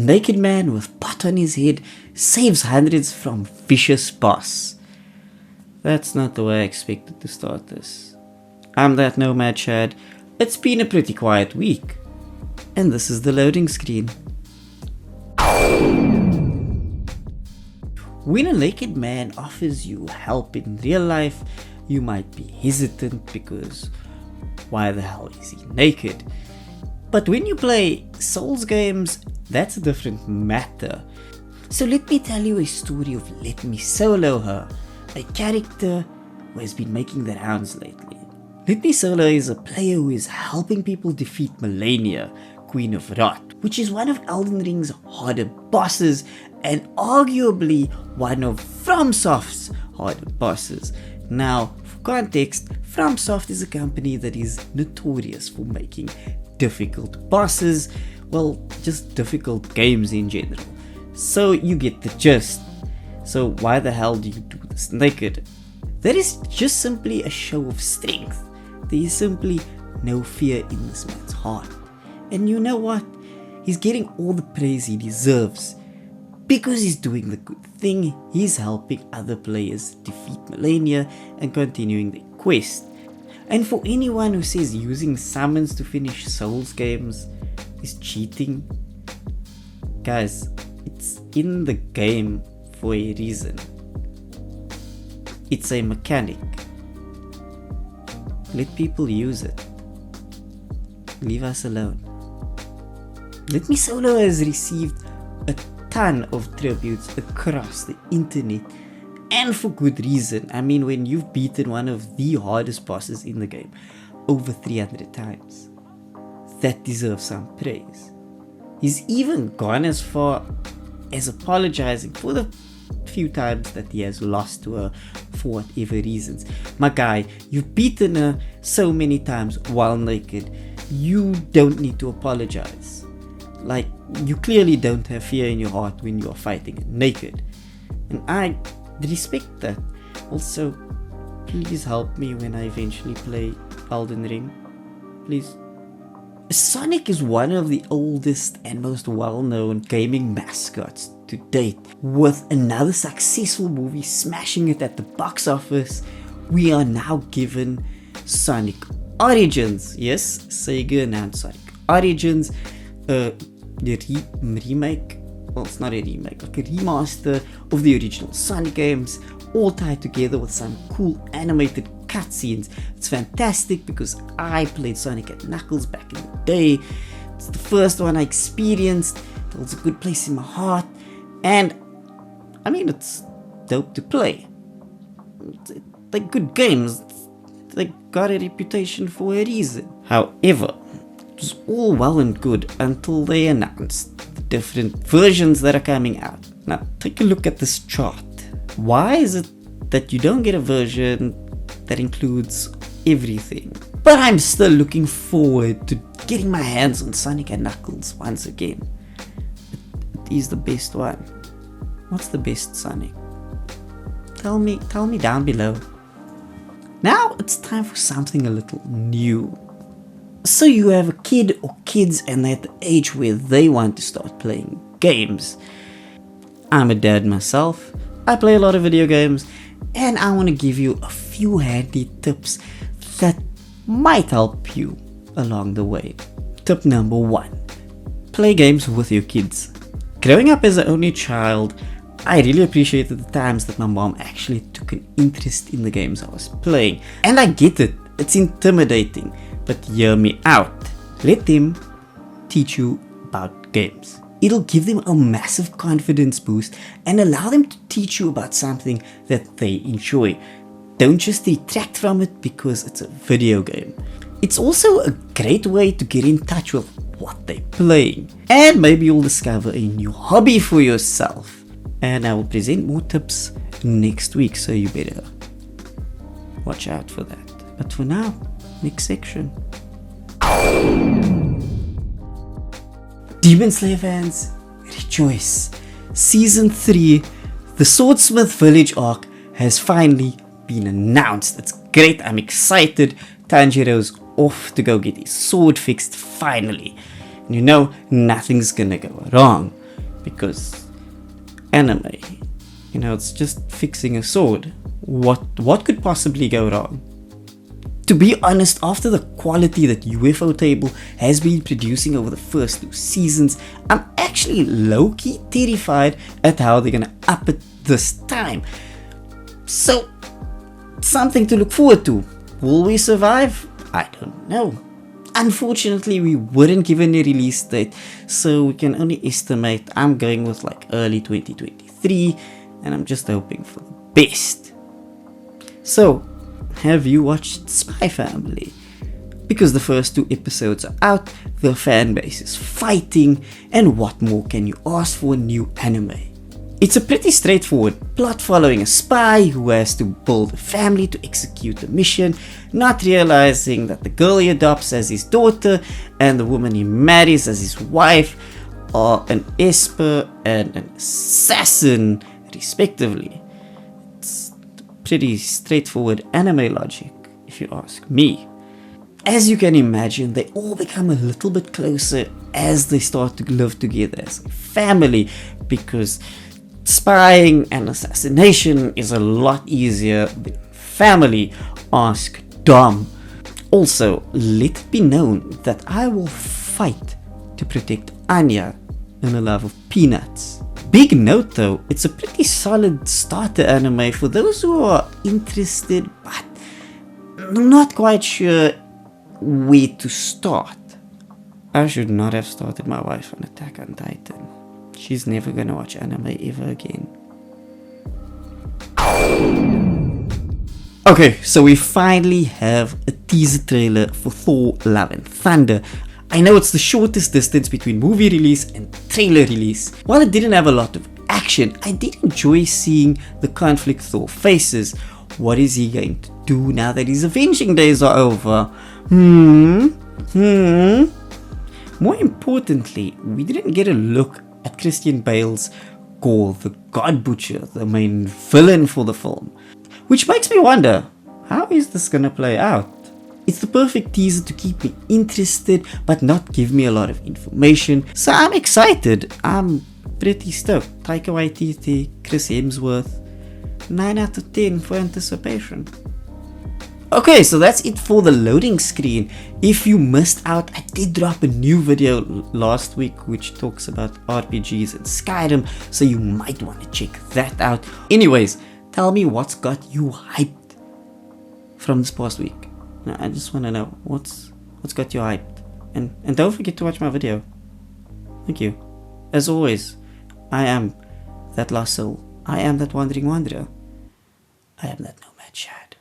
naked man with pot on his head saves hundreds from vicious boss. That's not the way I expected to start this. I'm that nomad Chad. It's been a pretty quiet week. And this is the loading screen. When a naked man offers you help in real life, you might be hesitant because why the hell is he naked? But when you play Souls games, that's a different matter. So let me tell you a story of Let Me Solo Her, a character who has been making the rounds lately. Let Me Solo is a player who is helping people defeat Melania, Queen of Rot, which is one of Elden Ring's harder bosses and arguably one of FromSoft's harder bosses. Now, for context, FromSoft is a company that is notorious for making difficult bosses, well, just difficult games in general. So you get the gist. So why the hell do you do this naked? That is just simply a show of strength. There is simply no fear in this man's heart. And you know what? He's getting all the praise he deserves. Because he's doing the good thing, he's helping other players defeat Melania and continuing their quest. And for anyone who says using summons to finish Souls games is cheating, guys, it's in the game for a reason. It's a mechanic. Let people use it. Leave us alone. Let Me Solo has received a ton of tributes across the internet, and for good reason. I mean, when you've beaten one of the hardest bosses in the game over 300 times, that deserves some praise. He's even gone as far as apologizing for the few times that he has lost to her for whatever reasons. My guy, you've beaten her so many times while naked. You don't need to apologize. Like, you clearly don't have fear in your heart when you are fighting naked. And I respect that. Also, please help me when I eventually play Elden Ring. Please. Sonic is one of the oldest and most well-known gaming mascots to date. With another successful movie smashing it at the box office, we are now given Sonic Origins. Yes, Sega announced Sonic Origins, the remake. Well, it's not a remake, like a remaster of the original Sonic games, all tied together with some cool animated cutscenes. It's fantastic because I played Sonic and Knuckles back in the day. It's the first one I experienced. It holds a good place in my heart, and I mean, it's dope to play. They're good games. They got a reputation for a reason. However, it was all well and good until they announced the different versions that are coming out. Now, take a look at this chart. Why is it that you don't get a version that includes everything? But I'm still looking forward to getting my hands on Sonic and Knuckles once again. It is the best one. What's the best Sonic? Tell me down below. Now it's time for something a little new. So you have a kid or kids and they're at the age where they want to start playing games. I'm a dad myself. I play a lot of video games, and I want to give you a few handy tips that might help you along the way. Tip number 1. Play games with your kids. Growing up as an only child, I really appreciated the times that my mom actually took an interest in the games I was playing. And I get it, it's intimidating, but hear me out. Let them teach you about games. It'll give them a massive confidence boost and allow them to teach you about something that they enjoy. Don't just detract from it because it's a video game. It's also a great way to get in touch with what they're playing. And maybe you'll discover a new hobby for yourself. And I will present more tips next week, so you better watch out for that. But for now, next section. Demon Slayer fans, rejoice! Season 3, the Swordsmith Village arc has finally been announced. It's great, I'm excited. Tanjiro's off to go get his sword fixed finally. And you know, nothing's gonna go wrong. because anime, it's just fixing a sword. What could possibly go wrong? To be honest, after the quality that UFO Table has been producing over the first 2 seasons, I'm actually low-key terrified at how they're gonna up it this time. So, something to look forward to. Will we survive? I don't know. Unfortunately, we weren't given a release date, so we can only estimate. I'm going with like early 2023, and I'm just hoping for the best. So, have you watched Spy Family? Because the first 2 episodes are out, the fan base is fighting, and what more can you ask for a new anime? It's a pretty straightforward plot following a spy who has to build a family to execute a mission, not realizing that the girl he adopts as his daughter and the woman he marries as his wife are an esper and an assassin, respectively. It's pretty straightforward anime logic, if you ask me. As you can imagine, they all become a little bit closer as they start to live together as a family, because spying and assassination is a lot easier than family. Ask Dom. Also, let it be known that I will fight to protect Anya and the love of peanuts. Big note though, it's a pretty solid starter anime for those who are interested but not quite sure where to start. I should not have started my wife on Attack on Titan. She's never gonna watch anime ever again. Okay, so we finally have a teaser trailer for Thor Love and Thunder. I know it's the shortest distance between movie release and trailer release. While it didn't have a lot of action, I did enjoy seeing the conflict Thor faces. What is he going to do now that his avenging days are over? More importantly, we didn't get a look at Christian Bale's Gore the God Butcher, the main villain for the film. Which makes me wonder, how is this gonna play out? It's the perfect teaser to keep me interested but not give me a lot of information, so I'm excited. I'm pretty stoked. Taika Waititi, Chris Hemsworth, 9 out of 10 for anticipation. Okay, so that's it for the loading screen. If you missed out, I did drop a new video last week which talks about RPGs and Skyrim, so you might want to check that out. Anyways, tell me what's got you hyped from this past week. I just want to know what's got you hyped. And don't forget to watch my video. Thank you. As always, I am that lost soul. I am that wandering wanderer. I am that nomad shad.